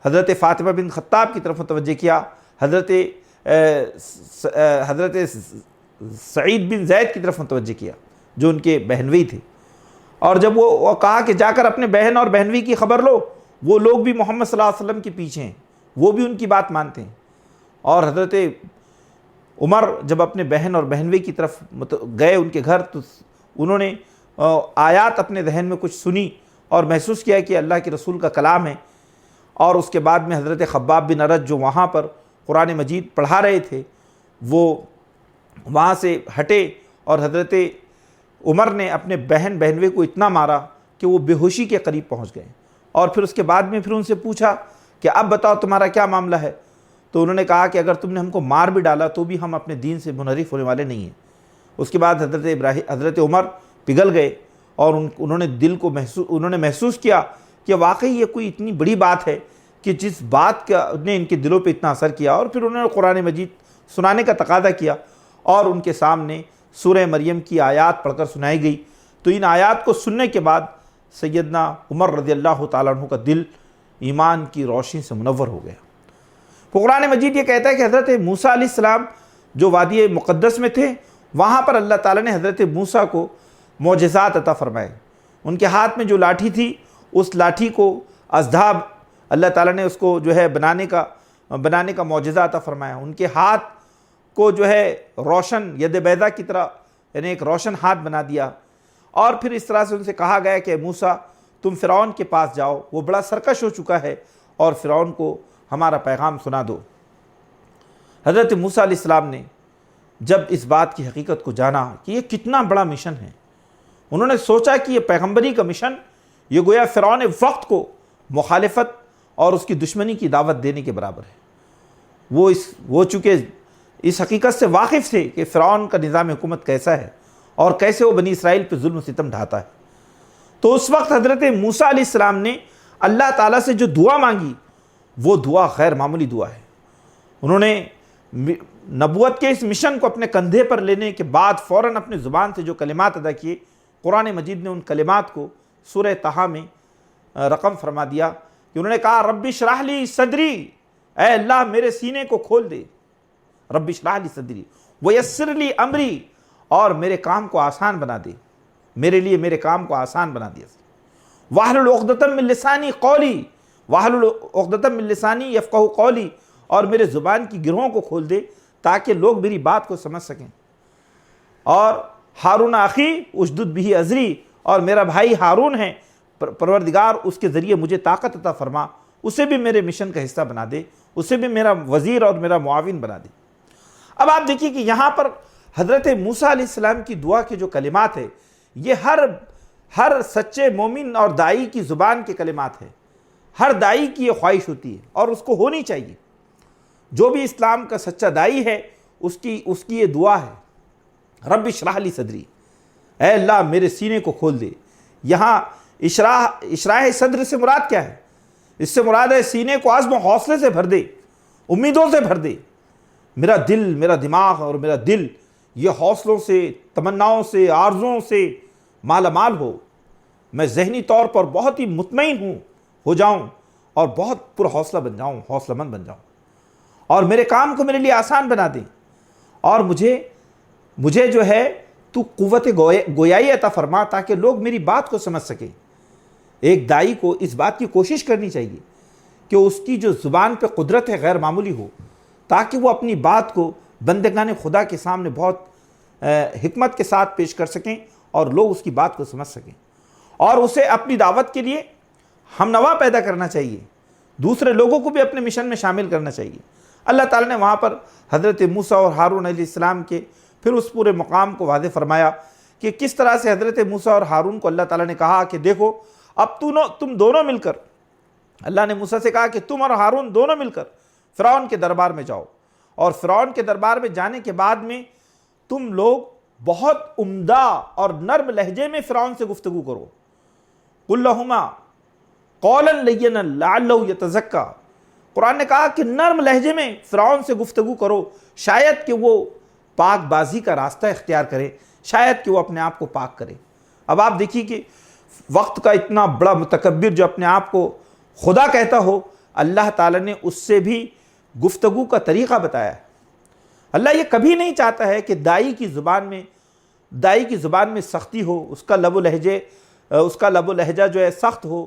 حضرت فاطمہ بن خطاب کی طرف متوجہ کیا، حضرت سعید بن زید کی طرف متوجہ کیا جو ان کے بہنوئی تھے، اور جب وہ کہا کہ جا کر اپنے بہن اور بہنوئی کی خبر لو، وہ لوگ بھی محمد صلی اللہ علیہ وسلم کے پیچھے ہیں، وہ بھی ان کی بات مانتے ہیں۔ اور حضرت عمر جب اپنے بہن اور بہنوئی کی طرف گئے ان کے گھر، تو انہوں نے آیات اپنے ذہن میں کچھ سنی اور محسوس کیا کہ اللہ کے رسول کا کلام ہے، اور اس کے بعد میں حضرت خباب بن ارت جو وہاں پر قرآن مجید پڑھا رہے تھے وہ وہاں سے ہٹے، اور حضرت عمر نے اپنے بہنوے کو اتنا مارا کہ وہ بے ہوشی کے قریب پہنچ گئے، اور پھر اس کے بعد میں پھر ان سے پوچھا کہ اب بتاؤ تمہارا کیا معاملہ ہے؟ تو انہوں نے کہا کہ اگر تم نے ہم کو مار بھی ڈالا تو بھی ہم اپنے دین سے منحرف ہونے والے نہیں ہیں۔ اس کے بعد حضرت عمر پگھل گئے، اور انہوں نے محسوس کیا کہ واقعی یہ کوئی اتنی بڑی بات ہے کہ جس بات کا نے ان کے دلوں پہ اتنا اثر کیا، اور پھر انہوں نے قرآن مجید سنانے کا تقاضا کیا، اور ان کے سامنے سورہ مریم کی آیات پڑھ کر سنائی گئی۔ تو ان آیات کو سننے کے بعد سیدنا عمر رضی اللہ تعالیٰ عنہ کا دل ایمان کی روشنی سے منور ہو گیا۔ قرآن مجید یہ کہتا ہے کہ حضرت موسیٰ علیہ السلام جو وادی مقدس میں تھے، وہاں پر اللہ تعالیٰ نے حضرت موسیٰ کو معجزات عطا فرمائے۔ ان کے ہاتھ میں جو لاٹھی تھی، اس لاٹھی کو اژدھا اللہ تعالیٰ نے اس کو جو ہے بنانے کا معجزہ عطا فرمایا۔ ان کے ہاتھ کو جو ہے روشن ید بیضا کی طرح، یعنی ایک روشن ہاتھ بنا دیا، اور پھر اس طرح سے ان سے کہا گیا کہ موسیٰ تم فرعون کے پاس جاؤ، وہ بڑا سرکش ہو چکا ہے، اور فرعون کو ہمارا پیغام سنا دو۔ حضرت موسیٰ علیہ السلام نے جب اس بات کی حقیقت کو جانا کہ یہ کتنا بڑا مشن ہے، انہوں نے سوچا کہ یہ پیغمبری کا مشن یہ گویا فرعون وقت کو مخالفت اور اس کی دشمنی کی دعوت دینے کے برابر ہے۔ وہ چونکہ اس حقیقت سے واقف تھے کہ فرعون کا نظام حکومت کیسا ہے اور کیسے وہ بنی اسرائیل پہ ظلم و ستم ڈھاتا ہے، تو اس وقت حضرت موسیٰ علیہ السلام نے اللہ تعالیٰ سے جو دعا مانگی وہ دعا غیر معمولی دعا ہے۔ انہوں نے نبوت کے اس مشن کو اپنے کندھے پر لینے کے بعد فوراً اپنے زبان سے جو کلمات ادا کیے، قرآن مجید نے ان کلمات کو سورہ طٰہٰ میں رقم فرما دیا کہ انہوں نے کہا رب اشرح لی صدری، اے اللہ میرے سینے کو کھول دے، رب اشرح لی صدری ویسر لی امری، اور میرے کام کو آسان بنا دے، میرے لیے میرے کام کو آسان بنا دیا۔ واحلل عقدۃ من لسانی قولی، واحلل عقدۃ من لسانی یفقہوا قولی، اور میرے زبان کی گرہوں کو کھول دے تاکہ لوگ میری بات کو سمجھ سکیں۔ اور ہارون اخی اشدد بہ ازری، اور میرا بھائی ہارون ہے، پروردگار اس کے ذریعے مجھے طاقت عطا فرما، اسے بھی میرے مشن کا حصہ بنا دے، اسے بھی میرا وزیر اور میرا معاون بنا دے۔ اب آپ دیکھیے کہ یہاں پر حضرت موسیٰ علیہ السلام کی دعا کے جو کلمات ہیں، یہ ہر سچے مومن اور داعی کی زبان کے کلمات ہیں۔ ہر داعی کی یہ خواہش ہوتی ہے اور اس کو ہونی چاہیے۔ جو بھی اسلام کا سچا داعی ہے اس کی یہ دعا ہے، رب اشرح لی صدری، اے اللہ میرے سینے کو کھول دے۔ یہاں اشراح صدر سے مراد کیا ہے؟ اس سے مراد ہے سینے کو عزم و حوصلے سے بھر دے، امیدوں سے بھر دے۔ میرا دل، میرا دماغ اور میرا دل یہ حوصلوں سے، تمناؤں سے، آرزوؤں سے مالا مال ہو، میں ذہنی طور پر بہت ہی مطمئن ہو جاؤں اور بہت پر حوصلہ بن جاؤں، حوصلہ مند بن جاؤں، اور میرے کام کو میرے لیے آسان بنا دیں، اور مجھے جو ہے تو قوت گویائی عطا فرما تاکہ لوگ میری بات کو سمجھ سکیں۔ ایک داعی کو اس بات کی کوشش کرنی چاہیے کہ اس کی جو زبان پہ قدرت ہے غیر معمولی ہو، تاکہ وہ اپنی بات کو بندگان خدا کے سامنے بہت حکمت کے ساتھ پیش کر سکیں اور لوگ اس کی بات کو سمجھ سکیں، اور اسے اپنی دعوت کے لیے ہم نوا پیدا کرنا چاہیے، دوسرے لوگوں کو بھی اپنے مشن میں شامل کرنا چاہیے۔ اللہ تعالیٰ نے وہاں پر حضرت موسیٰ اور ہارون علیہ السلام کے پھر اس پورے مقام کو واضح فرمایا کہ کس طرح سے حضرت موسیٰ اور ہارون کو اللہ تعالیٰ نے کہا کہ دیکھو اب تم دونوں مل کر، اللہ نے موسیٰ سے کہا کہ تم اور ہارون دونوں مل کر فرعون کے دربار میں جاؤ، اور فرعون کے دربار میں جانے کے بعد میں تم لوگ بہت عمدہ اور نرم لہجے میں فرعون سے گفتگو کرو، قل لہما قولا لینا لعلہ یتزکیٰ۔ قرآن نے کہا کہ نرم لہجے میں فرعون سے گفتگو کرو، شاید کہ وہ پاک بازی کا راستہ اختیار کرے، شاید کہ وہ اپنے آپ کو پاک کرے۔ اب آپ دیکھیے کہ وقت کا اتنا بڑا متکبر جو اپنے آپ کو خدا کہتا ہو، اللہ تعالیٰ نے اس سے بھی گفتگو کا طریقہ بتایا ہے۔ اللہ یہ کبھی نہیں چاہتا ہے کہ داعی کی زبان میں سختی ہو، اس کا لب و لہجہ جو ہے سخت ہو،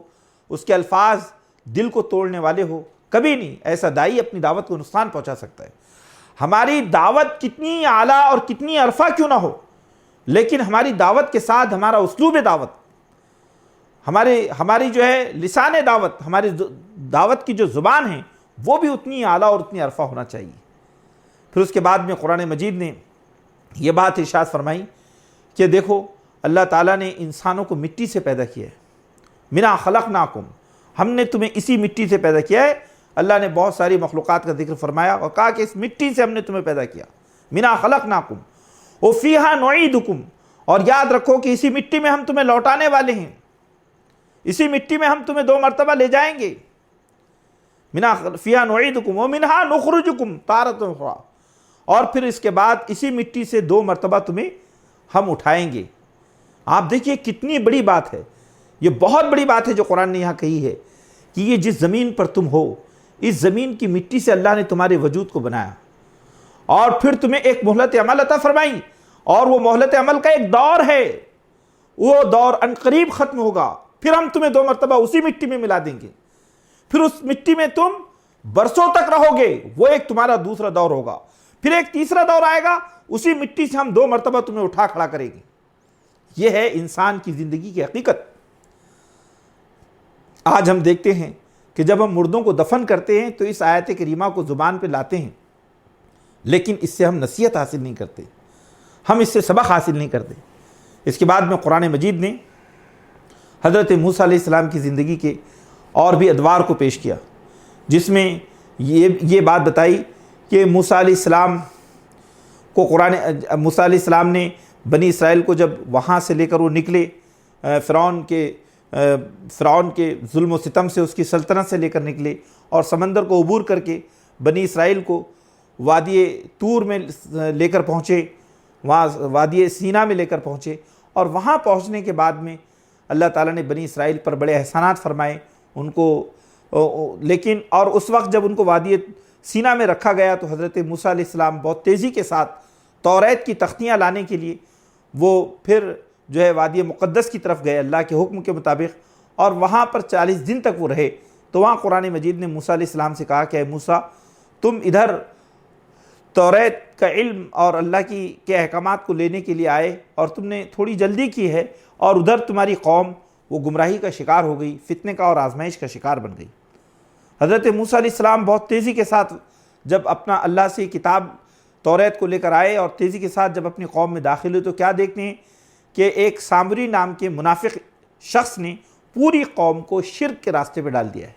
اس کے الفاظ دل کو توڑنے والے ہو، کبھی نہیں۔ ایسا داعی اپنی دعوت کو نقصان پہنچا سکتا ہے۔ ہماری دعوت کتنی اعلیٰ اور کتنی عرفہ کیوں نہ ہو، لیکن ہماری دعوت کے ساتھ ہمارا اسلوب دعوت، ہماری جو ہے لسان دعوت، ہماری دعوت کی جو زبان ہے وہ بھی اتنی اعلیٰ اور اتنی عرفہ ہونا چاہیے۔ پھر اس کے بعد میں قرآن مجید نے یہ بات ارشاد فرمائی کہ دیکھو اللہ تعالیٰ نے انسانوں کو مٹی سے پیدا کیا ہے، مِنْهَا خَلَقْنَاكُمْ، ہم نے تمہیں اسی مٹی سے پیدا کیا ہے۔ اللہ نے بہت ساری مخلوقات کا ذکر فرمایا اور کہا کہ اس مٹی سے ہم نے تمہیں پیدا کیا، مِنْهَا خَلَقْنَاكُمْ وَفِيهَا نُعِيدُكُمْ، اور یاد رکھو کہ اسی مٹی میں ہم تمہیں لوٹانے والے ہیں، اسی مٹی میں ہم تمہیں 2 مرتبہ لے جائیں گے۔ فِيهَا نُعِيدُكُمْ وَمِنْهَا نُخْرِجُكُمْ تَارَةً أُخْرَىٰ، اور پھر اس کے بعد اسی مٹی سے 2 مرتبہ تمہیں ہم اٹھائیں گے۔ آپ دیکھیے کتنی بڑی بات ہے، یہ بہت بڑی بات ہے جو قرآن نے یہاں کہی ہے کہ یہ جس زمین پر تم ہو، اس زمین کی مٹی سے اللہ نے تمہارے وجود کو بنایا، اور پھر تمہیں ایک مہلت عمل عطا فرمائی، اور وہ مہلت عمل کا ایک دور ہے، وہ دور عنقریب ختم ہوگا، پھر ہم تمہیں 2 مرتبہ اسی مٹی میں ملا دیں گے، پھر اس مٹی میں تم برسوں تک رہو گے، وہ ایک تمہارا دوسرا دور ہوگا، پھر ایک تیسرا دور آئے گا، اسی مٹی سے ہم 2 مرتبہ تمہیں اٹھا کھڑا کریں گے۔ یہ ہے انسان کی زندگی کی حقیقت۔ آج ہم دیکھتے ہیں کہ جب ہم مردوں کو دفن کرتے ہیں تو اس آیت کریمہ کو زبان پہ لاتے ہیں، لیکن اس سے ہم نصیحت حاصل نہیں کرتے، ہم اس سے سبق حاصل نہیں کرتے۔ اس کے بعد میں قرآن مجید نے حضرت موسیٰ علیہ السلام کی زندگی کے اور بھی ادوار کو پیش کیا، جس میں یہ بات بتائی کہ موسیٰ علیہ السلام کو موسیٰ علیہ السلام نے بنی اسرائیل کو جب وہاں سے لے کر وہ نکلے، فرعون کے ظلم و ستم سے، اس کی سلطنت سے لے کر نکلے، اور سمندر کو عبور کر کے بنی اسرائیل کو وادی طور میں لے کر پہنچے، وہاں وادی سینا میں لے کر پہنچے، اور وہاں پہنچنے کے بعد میں اللہ تعالیٰ نے بنی اسرائیل پر بڑے احسانات فرمائے ان کو، لیکن اور اس وقت جب ان کو وادی سینا میں رکھا گیا تو حضرت موسیٰ علیہ السلام بہت تیزی کے ساتھ توریت کی تختیاں لانے کے لیے وہ پھر جو ہے وادی مقدس کی طرف گئے اللہ کے حکم کے مطابق، اور وہاں پر 40 دن تک وہ رہے۔ تو وہاں قرآن مجید نے موسیٰ علیہ السلام سے کہا کہ اے موسیٰ، تم ادھر توریت کا علم اور اللہ کے احکامات کو لینے کے لیے آئے اور تم نے تھوڑی جلدی کی ہے، اور ادھر تمہاری قوم وہ گمراہی کا شکار ہو گئی، فتنے کا اور آزمائش کا شکار بن گئی۔ حضرت موسیٰ علیہ السلام بہت تیزی کے ساتھ جب اپنا اللہ سے کتاب توریت کو لے کر آئے اور تیزی کے ساتھ جب اپنی قوم میں داخل ہوئے تو کیا دیکھتے ہیں کہ ایک سامری نام کے منافق شخص نے پوری قوم کو شرک کے راستے پہ ڈال دیا ہے،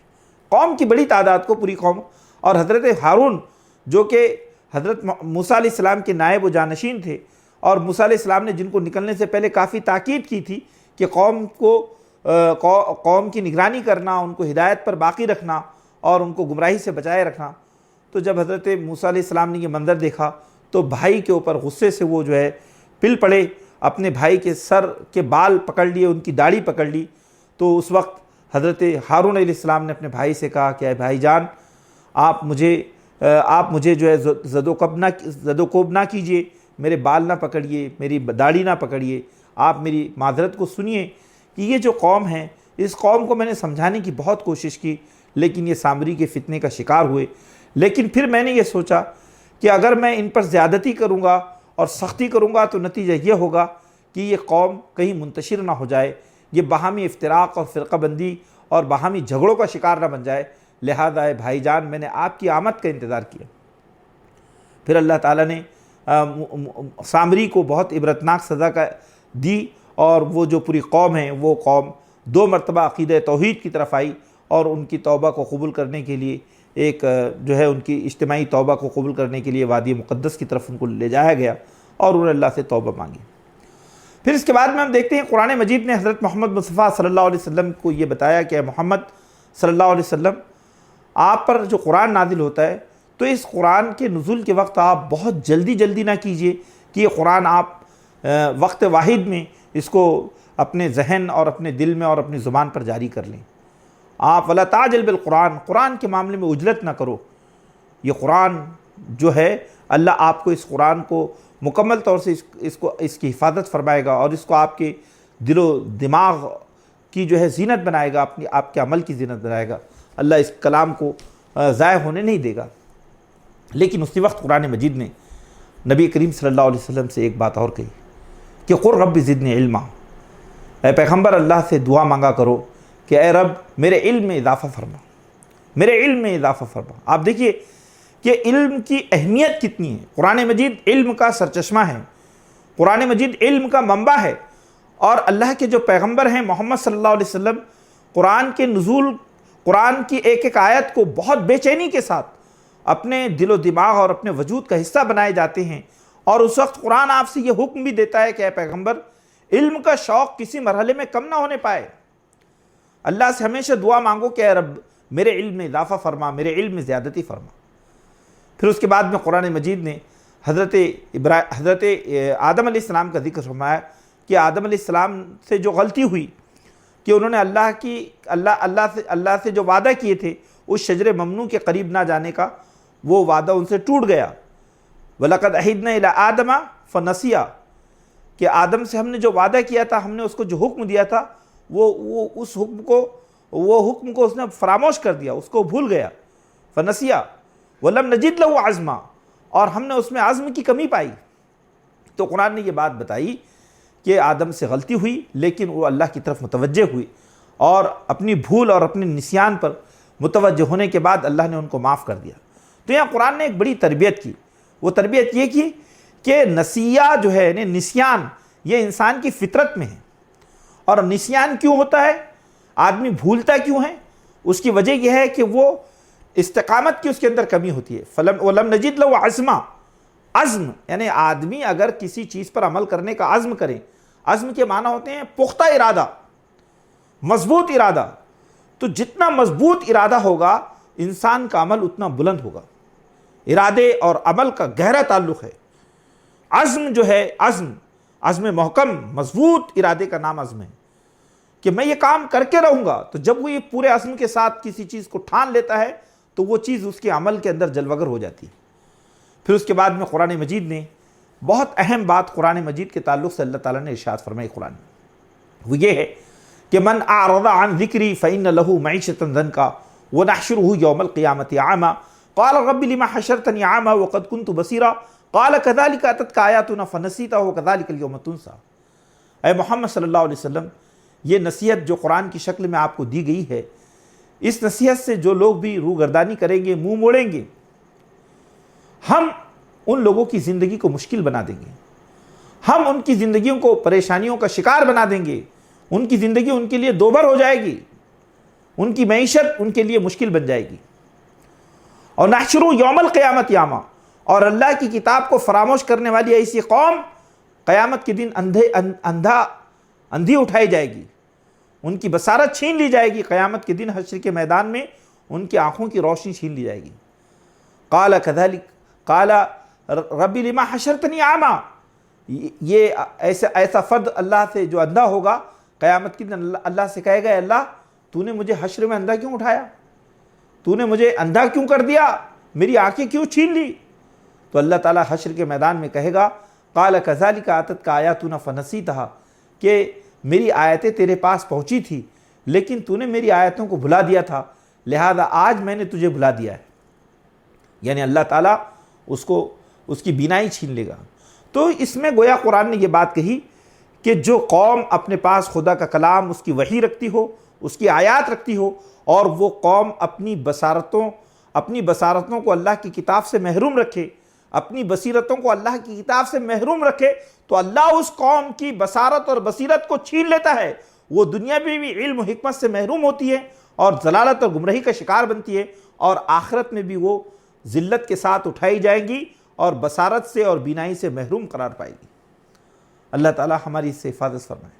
قوم کی بڑی تعداد کو، پوری قوم، اور حضرت ہارون جو کہ حضرت موسیٰ علیہ السلام کے نائب و جانشین تھے، اور موسیٰ علیہ السلام نے جن کو نکلنے سے پہلے کافی تاکید کی تھی کہ قوم کی نگرانی کرنا، ان کو ہدایت پر باقی رکھنا اور ان کو گمراہی سے بچائے رکھنا، تو جب حضرت موسیٰ علیہ السلام نے یہ منظر دیکھا تو بھائی کے اوپر غصے سے وہ جو ہے پل پڑے، اپنے بھائی کے سر کے بال پکڑ لیے، ان کی داڑھی پکڑ لی۔ تو اس وقت حضرت ہارون علیہ السلام نے اپنے بھائی سے کہا کہ اے بھائی جان، آپ مجھے جو ہے زد و کوب نہ کیجئے، میرے بال نہ پکڑیے، میری داڑھی نہ پکڑیے، آپ میری معذرت کو سنیے کہ یہ جو قوم ہے، اس قوم کو میں نے سمجھانے کی بہت کوشش کی، لیکن یہ سامری کے فتنے کا شکار ہوئے۔ لیکن پھر میں نے یہ سوچا کہ اگر میں ان پر زیادتی کروں گا اور سختی کروں گا تو نتیجہ یہ ہوگا کہ یہ قوم کہیں منتشر نہ ہو جائے، یہ باہمی افتراق اور فرقہ بندی اور باہمی جھگڑوں کا شکار نہ بن جائے، لہذا اے بھائی جان میں نے آپ کی آمد کا انتظار کیا۔ پھر اللہ تعالیٰ نے سامری کو بہت عبرتناک سزا دی، اور وہ جو پوری قوم ہے وہ قوم 2 مرتبہ عقیدہ توحید کی طرف آئی، اور ان کی توبہ کو قبول کرنے کے لیے ایک جو ہے ان کی اجتماعی توبہ کو قبول کرنے کے لیے وادی مقدس کی طرف ان کو لے جایا گیا، اور انہوں نے اللہ سے توبہ مانگی۔ پھر اس کے بعد میں ہم دیکھتے ہیں قرآن مجید نے حضرت محمد مصطفیٰ صلی اللہ علیہ وسلم کو یہ بتایا کہ اے محمد صلی اللہ علیہ وسلم، آپ پر جو قرآن نازل ہوتا ہے تو اس قرآن کے نزول کے وقت آپ بہت جلدی نہ کیجئے کہ یہ قرآن آپ وقت واحد میں اس کو اپنے ذہن اور اپنے دل میں اور اپنی زبان پر جاری کر لیں۔ آپ ولا تعجل بالقرآن، قرآن کے معاملے میں عجلت نہ کرو۔ یہ قرآن جو ہے اللہ آپ کو اس قرآن کو مکمل طور سے اس کی حفاظت فرمائے گا، اور اس کو آپ کے دل و دماغ کی جو ہے زینت بنائے گا، آپ کے عمل کی زینت بنائے گا۔ اللہ اس کلام کو ضائع ہونے نہیں دے گا۔ لیکن اسی وقت قرآن مجید نے نبی کریم صلی اللہ علیہ وسلم سے ایک بات اور کہی کہ قل رب زدنی علما، اے پیغمبر اللہ سے دعا مانگا کرو کہ اے رب میرے علم میں اضافہ فرما، میرے علم میں اضافہ فرما۔ آپ دیکھیے کہ علم کی اہمیت کتنی ہے۔ قرآن مجید علم کا سرچشمہ ہے، قرآن مجید علم کا منبع ہے، اور اللہ کے جو پیغمبر ہیں محمد صلی اللہ علیہ وسلم، قرآن کے نزول، قرآن کی ایک ایک آیت کو بہت بے چینی کے ساتھ اپنے دل و دماغ اور اپنے وجود کا حصہ بنائے جاتے ہیں، اور اس وقت قرآن آپ سے یہ حکم بھی دیتا ہے کہ اے پیغمبر علم کا شوق کسی مرحلے میں کم نہ ہونے پائے۔ اللہ سے ہمیشہ دعا مانگو کہ اے رب میرے علم میں اضافہ فرما، میرے علم میں زیادتی فرما۔ پھر اس کے بعد میں قرآن مجید نے حضرت آدم علیہ السلام کا ذکر فرمایا کہ آدم علیہ السلام سے جو غلطی ہوئی کہ انہوں نے اللہ سے جو وعدہ کیے تھے اس شجر ممنوع کے قریب نہ جانے کا، وہ وعدہ ان سے ٹوٹ گیا۔ وَلَقَدْ عَهِدْنَا إِلَىٰ آدَمَ فَنَسِيَا، کہ آدم سے ہم نے جو وعدہ کیا تھا، ہم نے اس کو جو حکم دیا تھا، اس حکم کو اس نے فراموش کر دیا، اس کو بھول گیا۔ فَنَسِيَا وَلَمْ نَجِدْ لَهُ عَزْمًا، اور ہم نے اس میں عزم کی کمی پائی۔ تو قرآن نے یہ بات بتائی کہ آدم سے غلطی ہوئی، لیکن وہ اللہ کی طرف متوجہ ہوئی، اور اپنی بھول اور اپنے نسیان پر متوجہ ہونے کے بعد اللہ نے ان کو معاف کر دیا۔ تو یہاں قرآن نے ایک بڑی تربیت کی، وہ تربیت یہ کی کہ نسیہ جو ہے، یعنی نسیان، یہ انسان کی فطرت میں ہے۔ اور نسیان کیوں ہوتا ہے، آدمی بھولتا کیوں ہے، اس کی وجہ یہ ہے کہ وہ استقامت کی اس کے اندر کمی ہوتی ہے۔ وَلَمْ نَجِدْ لَهُ عَزْمًا، عزم یعنی آدمی اگر کسی چیز پر عمل کرنے کا عزم کرے، عزم کے معنی ہوتے ہیں پختہ ارادہ، مضبوط ارادہ۔ تو جتنا مضبوط ارادہ ہوگا انسان کا عمل اتنا بلند ہوگا۔ ارادے اور عمل کا گہرا تعلق ہے۔ عزم جو ہے، عزم محکم مضبوط ارادے کا نام عزم ہے، کہ میں یہ کام کر کے رہوں گا۔ تو جب وہ یہ پورے عزم کے ساتھ کسی چیز کو ٹھان لیتا ہے تو وہ چیز اس کے عمل کے اندر جلوگر ہو جاتی ہے۔ پھر اس کے بعد میں قرآن مجید نے بہت اہم بات قرآن مجید کے تعلق سے اللہ تعالیٰ نے ارشاد فرمائی قرآن میں، وہ یہ ہے کہ من اعرض عن ذکری فإن له معیشة ضنکا ونحشره یوم القیامة اعما قال رب لما حشرتنی اعما وقد كنت بصیرا قال كذلك اتتك آیاتنا فنسیتها وكذلك اليوم تنسى۔ اے محمد صلی اللہ علیہ وسلم، یہ نصیحت جو قرآن کی شکل میں آپ کو دی گئی ہے، اس نصیحت سے جو لوگ بھی روگردانی کریں گے، منہ موڑیں گے، ہم ان لوگوں کی زندگی کو مشکل بنا دیں گے، ہم ان کی زندگیوں کو پریشانیوں کا شکار بنا دیں گے، ان کی زندگی ان کے لیے دوبھر ہو جائے گی، ان کی معیشت ان کے لیے مشکل بن جائے گی۔ اور نحشروا یوم القیامت اعما، اور اللہ کی کتاب کو فراموش کرنے والی ایسی قوم قیامت کے دن اندھی اٹھائی جائے گی، ان کی بصارت چھین لی جائے گی۔ قیامت کے دن حشر کے میدان میں ان کی آنکھوں کی روشنی چھین لی جائے گی۔ قال كذلك قال رب لما حشرتنی اعما، یہ ایسا فرد اللہ سے جو اندھا ہوگا قیامت کے دن اللہ سے کہے گا، اے اللہ تو نے مجھے حشر میں اندھا کیوں اٹھایا، تو نے مجھے اندھا کیوں کر دیا، میری آنکھیں کیوں چھین لی؟ تو اللہ تعالیٰ حشر کے میدان میں کہے گا قال كذلك اتتك آیاتنا فنسیتها، کہ میری آیتیں تیرے پاس پہنچی تھی لیکن تو نے میری آیتوں کو بھلا دیا تھا، لہذا آج میں نے تجھے بھلا دیا ہے۔ یعنی اللہ تعالیٰ اس کی بینائی چھین لے گا۔ تو اس میں گویا قرآن نے یہ بات کہی کہ جو قوم اپنے پاس خدا کا کلام، اس کی وحی رکھتی ہو، اس کی آیات رکھتی ہو، اور وہ قوم اپنی بصارتوں کو اللہ کی کتاب سے محروم رکھے، اپنی بصیرتوں کو اللہ کی کتاب سے محروم رکھے، تو اللہ اس قوم کی بصارت اور بصیرت کو چھین لیتا ہے۔ وہ دنیا میں بھی علم و حکمت سے محروم ہوتی ہے اور ضلالت اور گمراہی کا شکار بنتی ہے، اور آخرت میں بھی وہ ذلت کے ساتھ اٹھائی جائیں گی اور بصارت سے اور بینائی سے محروم قرار پائے گی۔ اللہ تعالیٰ ہماری اس سے حفاظت فرمائے۔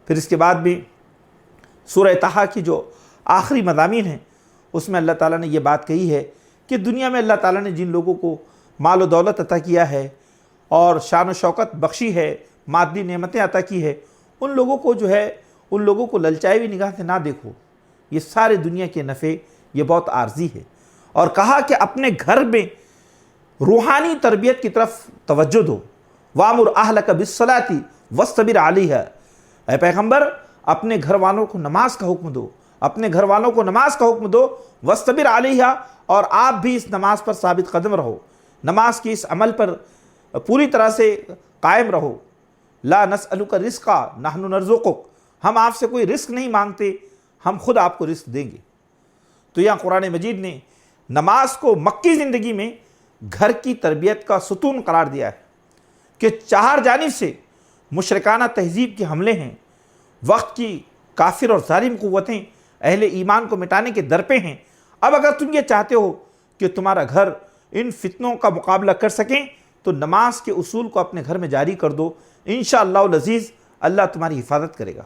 پھر اس کے بعد بھی سورہ طٰہٰ کی جو آخری مضامین ہیں اس میں اللہ تعالیٰ نے یہ بات کہی ہے کہ دنیا میں اللہ تعالیٰ نے جن لوگوں کو مال و دولت عطا کیا ہے اور شان و شوکت بخشی ہے، مادی نعمتیں عطا کی ہے، ان لوگوں کو للچائی ہوئی نگاہ سے نہ دیکھو، یہ سارے دنیا کے نفع یہ بہت عارضی ہے۔ اور کہا کہ اپنے گھر میں روحانی تربیت کی طرف توجہ دو، وَأْمُرْ أَهْلَكَ بِالصَّلَاةِ وَاصْطَبِرْ عَلَيْهَا، اے پیغمبر اپنے گھر والوں کو نماز کا حکم دو، اپنے گھر والوں کو نماز کا حکم دو، وَاصْطَبِرْ عَلَيْهَا، اور آپ بھی اس نماز پر ثابت قدم رہو، نماز کی اس عمل پر پوری طرح سے قائم رہو۔ لا نسألک رزقا نحن نرزقک، ہم آپ سے کوئی رزق نہیں مانگتے، ہم خود آپ کو رزق دیں گے۔ تو یہاں قرآن مجید نے نماز کو مکی زندگی میں گھر کی تربیت کا ستون قرار دیا ہے کہ چار جانب سے مشرکانہ تہذیب کے حملے ہیں، وقت کی کافر اور ظالم قوتیں اہل ایمان کو مٹانے کے در پہ ہیں۔ اب اگر تم یہ چاہتے ہو کہ تمہارا گھر ان فتنوں کا مقابلہ کر سکیں تو نماز کے اصول کو اپنے گھر میں جاری کر دو، انشاءاللہ العزیز اللہ تمہاری حفاظت کرے گا۔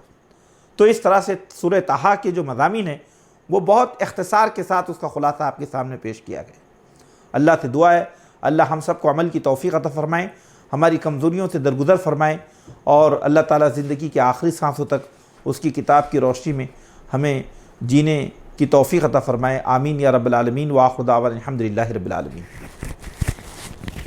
تو اس طرح سے سورہ طٰہٰ کے جو مضامین ہیں وہ بہت اختصار کے ساتھ اس کا خلاصہ آپ کے سامنے پیش کیا گیا۔ اللہ سے دعا ہے اللہ ہم سب کو عمل کی توفیق عطا فرمائیں، ہماری کمزوریوں سے درگزر فرمائیں، اور اللہ تعالیٰ زندگی کے آخری سانسوں تک اس کی کتاب کی روشنی میں ہمیں جینے کی توفیق عطا فرمائے۔ آمین یا رب العالمین، وآخر دعوانا الحمدللہ رب العالمین۔